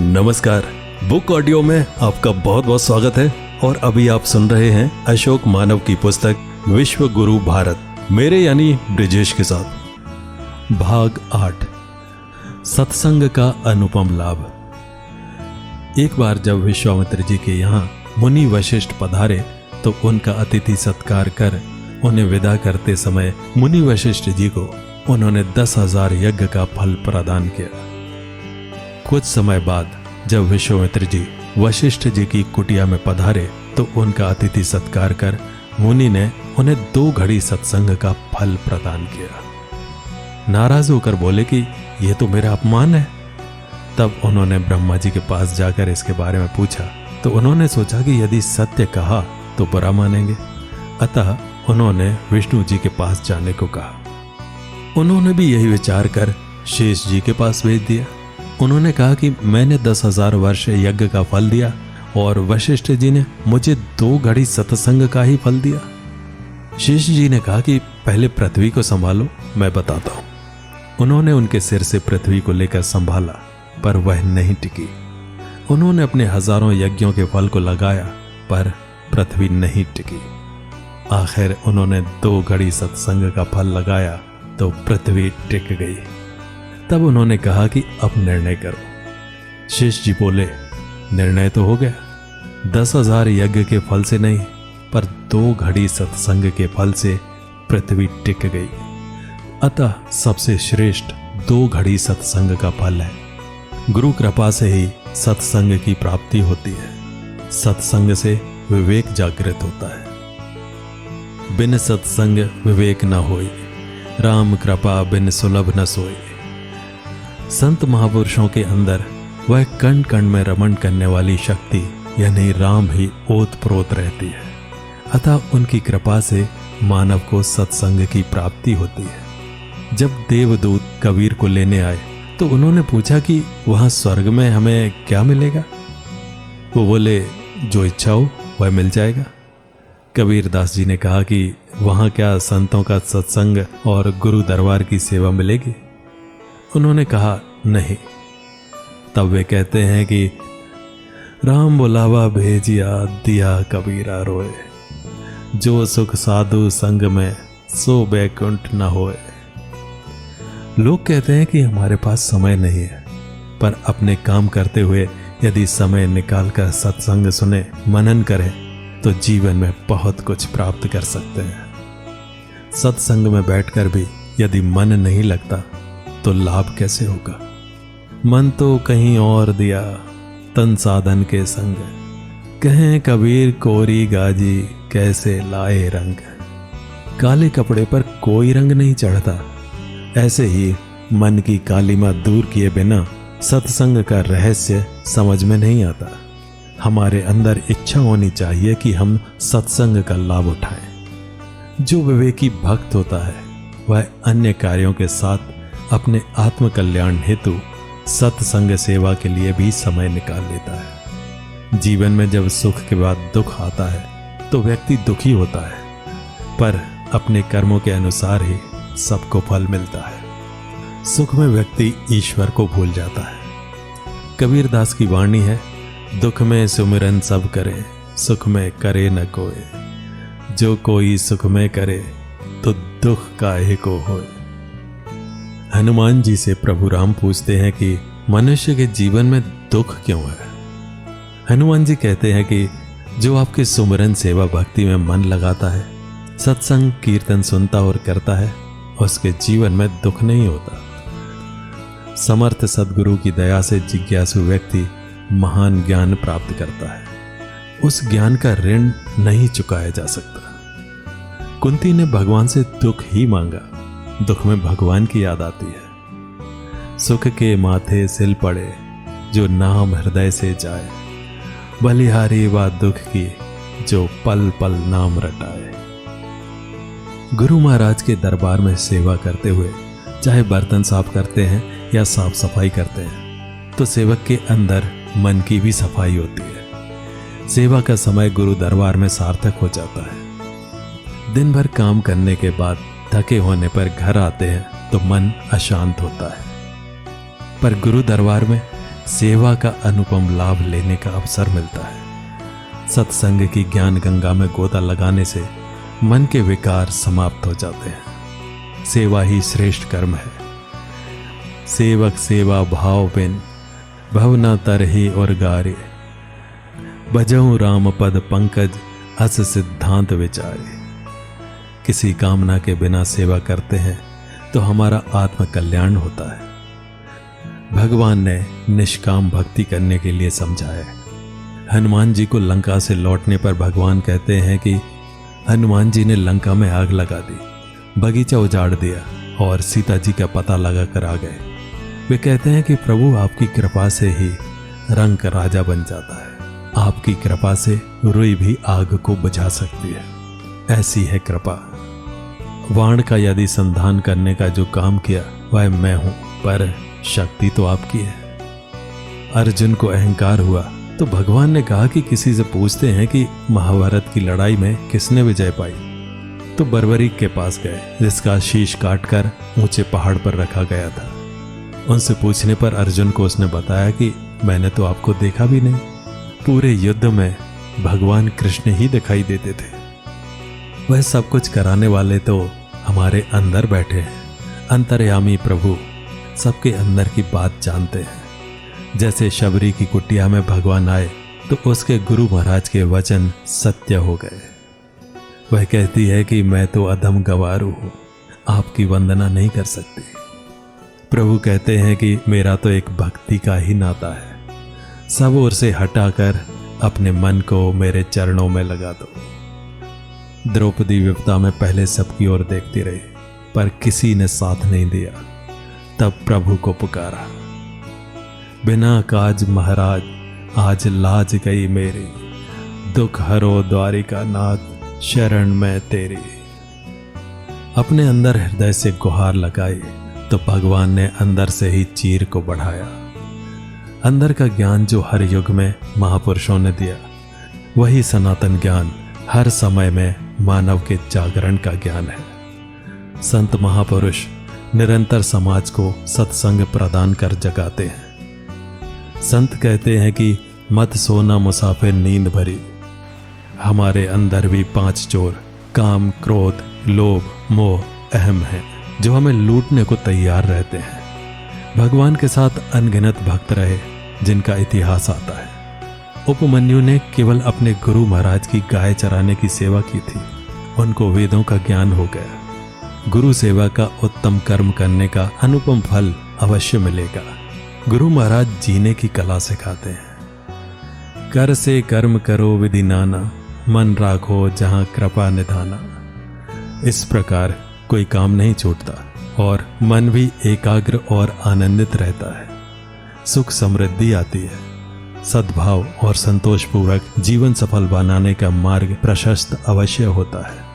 नमस्कार। Book audio में आपका बहुत बहुत स्वागत है और अभी आप सुन रहे हैं अशोक मानव की पुस्तक विश्व गुरु भारत, मेरे यानी ब्रिजेश के साथ। भाग 8, सत्संग का अनुपम लाभ। एक बार जब विश्वामित्र जी के यहाँ मुनि वशिष्ठ पधारे तो उनका अतिथि सत्कार कर उन्हें विदा करते समय मुनि वशिष्ठ जी को उन्होंने 10,000 यज्ञ का फल प्रदान किया। कुछ समय बाद जब विश्वामित्र जी वशिष्ठ जी की कुटिया में पधारे तो उनका अतिथि सत्कार कर मुनि ने उन्हें 2 घड़ी सत्संग का फल प्रदान किया। नाराज होकर बोले कि यह तो मेरा अपमान है। तब उन्होंने ब्रह्मा जी के पास जाकर इसके बारे में पूछा तो उन्होंने सोचा कि यदि सत्य कहा तो बुरा मानेंगे, अतः उन्होंने विष्णु जी के पास जाने को कहा। उन्होंने भी यही विचार कर शेष जी के पास भेज दिया। उन्होंने कहा कि मैंने 10,000 वर्ष यज्ञ का फल दिया और वशिष्ठ जी ने मुझे 2 घड़ी सत्संग का ही फल दिया। शेष जी ने कहा कि पहले पृथ्वी को संभालो, मैं बताता हूं। उन्होंने उनके सिर से पृथ्वी को लेकर संभाला पर वह नहीं टिकी। उन्होंने अपने हजारों यज्ञों के फल को लगाया पर पृथ्वी नहीं टिकी। आखिर उन्होंने 2 घड़ी सत्संग का फल लगाया तो पृथ्वी टिक गई। तब उन्होंने कहा कि अब निर्णय करो। शेष जी बोले, निर्णय तो हो गया, 10,000 यज्ञ के फल से नहीं पर 2 घड़ी सत्संग के फल से पृथ्वी टिक गई। अतः सबसे श्रेष्ठ 2 घड़ी सत्संग का फल है। गुरु कृपा से ही सत्संग की प्राप्ति होती है। सत्संग से विवेक जागृत होता है। बिन सत्संग विवेक न होई, राम कृपा बिन सुलभ न सोई। संत महापुरुषों के अंदर वह कण कण में रमण करने वाली शक्ति यानी राम ही ओत प्रोत रहती है। अतः उनकी कृपा से मानव को सत्संग की प्राप्ति होती है। जब देवदूत कबीर को लेने आए तो उन्होंने पूछा कि वहां स्वर्ग में हमें क्या मिलेगा। वो बोले, जो इच्छा हो वह मिल जाएगा। कबीर दास जी ने कहा कि वहां क्या संतों का सत्संग और गुरु दरबार की सेवा मिलेगी। उन्होंने कहा, नहीं। तब वे कहते हैं कि राम बुलावा भेजिया दिया कबीरा रोए, जो सुख साधु संग में सो बैकुंठ न होए। लोग कहते हैं कि हमारे पास समय नहीं है, पर अपने काम करते हुए यदि समय निकालकर सत्संग सुने, मनन करें तो जीवन में बहुत कुछ प्राप्त कर सकते हैं। सत्संग में बैठकर भी यदि मन नहीं लगता तो लाभ कैसे होगा। मन तो कहीं और दिया तन साधन के संग, कहें कबीर कोरी गाजी कैसे लाए रंग। काले कपड़े पर कोई रंग नहीं चढ़ता। ऐसे ही मन की कालीमा दूर किए बिना सत्संग का रहस्य समझ में नहीं आता। हमारे अंदर इच्छा होनी चाहिए कि हम सत्संग का लाभ उठाएं। जो विवेकी भक्त होता है वह अन्य कार्यों के साथ अपने आत्म कल्याण हेतु सत्संग सेवा के लिए भी समय निकाल लेता है। जीवन में जब सुख के बाद दुख आता है तो व्यक्ति दुखी होता है, पर अपने कर्मों के अनुसार ही सबको फल मिलता है। सुख में व्यक्ति ईश्वर को भूल जाता है। कबीर दास की वाणी है, दुख में सुमिरन सब करे, सुख में करे न कोई। जो कोई सुख में करे तो दुख काहे को होए। हनुमान जी से प्रभु राम पूछते हैं कि मनुष्य के जीवन में दुख क्यों है। हनुमान जी कहते हैं कि जो आपके सुमिरन सेवा भक्ति में मन लगाता है, सत्संग कीर्तन सुनता और करता है, उसके जीवन में दुख नहीं होता। समर्थ सद्गुरु की दया से जिज्ञासु व्यक्ति महान ज्ञान प्राप्त करता है। उस ज्ञान का ऋण नहीं चुकाया जा सकता। कुंती ने भगवान से दुख ही मांगा। दुख में भगवान की याद आती है। सुख के माथे सिल पड़े, जो नाम हृदय से जाए। बलिहारी व दुख की, जो पल पल नाम रटाए। गुरु महाराज के दरबार में सेवा करते हुए चाहे बर्तन साफ करते हैं या साफ सफाई करते हैं तो सेवक के अंदर मन की भी सफाई होती है। सेवा का समय गुरु दरबार में सार्थक हो जाता है। दिन भर काम करने के बाद थके होने पर घर आते हैं तो मन अशांत होता है, पर गुरु दरबार में सेवा का अनुपम लाभ लेने का अवसर मिलता है। सत्संग की ज्ञान गंगा में गोता लगाने से मन के विकार समाप्त हो जाते हैं। सेवा ही श्रेष्ठ कर्म है। सेवक सेवा भाव बिन भवना तरही और गारे, भजऊं राम पद पंकज अस सिद्धांत विचारे। किसी कामना के बिना सेवा करते हैं तो हमारा आत्म कल्याण होता है। भगवान ने निष्काम भक्ति करने के लिए समझाया है। हनुमान जी को लंका से लौटने पर भगवान कहते हैं कि हनुमान जी ने लंका में आग लगा दी, बगीचा उजाड़ दिया और सीता जी का पता लगाकर आ गए। वे कहते हैं कि प्रभु आपकी कृपा से ही रंक राजा बन जाता है। आपकी कृपा से रुई भी आग को बुझा सकती है। ऐसी है कृपा। वाण का यदि संधान करने का जो काम किया वह मैं हूं, पर शक्ति तो आपकी है। अर्जुन को अहंकार हुआ तो भगवान ने कहा कि किसी से पूछते हैं कि महाभारत की लड़ाई में किसने विजय पाई। तो बर्बरीक के पास गए, जिसका शीश काटकर ऊंचे पहाड़ पर रखा गया था। उनसे पूछने पर अर्जुन को उसने बताया कि मैंने तो आपको देखा भी नहीं। पूरे युद्ध में भगवान कृष्ण ही दिखाई देते थे। वह सब कुछ कराने वाले तो हमारे अंदर बैठे हैं। अंतर्यामी प्रभु सबके अंदर की बात जानते हैं। जैसे शबरी की कुटिया में भगवान आए तो उसके गुरु महाराज के वचन सत्य हो गए। वह कहती है कि मैं तो अधम गवारू हूं, आपकी वंदना नहीं कर सकती। प्रभु कहते हैं कि मेरा तो एक भक्ति का ही नाता है। सब ओर से हटाकर अपने मन को मेरे चरणों में लगा दो। द्रौपदी विपदा में पहले सबकी ओर देखती रही, पर किसी ने साथ नहीं दिया। तब प्रभु को पुकारा, बिना काज महाराज आज लाज गई मेरी, दुख हरो द्वारिका नाथ शरण में तेरी। अपने अंदर हृदय से गुहार लगाई तो भगवान ने अंदर से ही चीर को बढ़ाया। अंदर का ज्ञान जो हर युग में महापुरुषों ने दिया, वही सनातन ज्ञान हर समय में मानव के जागरण का ज्ञान है। संत महापुरुष निरंतर समाज को सत्संग प्रदान कर जगाते हैं। संत कहते हैं कि मत सोना मुसाफिर नींद भरी। हमारे अंदर भी 5 चोर काम, क्रोध, लोभ, मोह, अहम हैं, जो हमें लूटने को तैयार रहते हैं। भगवान के साथ अनगिनत भक्त रहे जिनका इतिहास आता है। उपमन्यु ने केवल अपने गुरु महाराज की गाय चराने की सेवा की थी। उनको वेदों का ज्ञान हो गया। गुरु सेवा का उत्तम कर्म करने का अनुपम फल अवश्य मिलेगा। गुरु महाराज जीने की कला सिखाते हैं। कर से कर्म करो विधि नाना, मन राखो जहां कृपा निधाना। इस प्रकार कोई काम नहीं छूटता और मन भी एकाग्र और आनंदित रहता है। सुख समृद्धि आती है। सद्भाव और संतोषपूर्वक जीवन सफल बनाने का मार्ग प्रशस्त अवश्य होता है।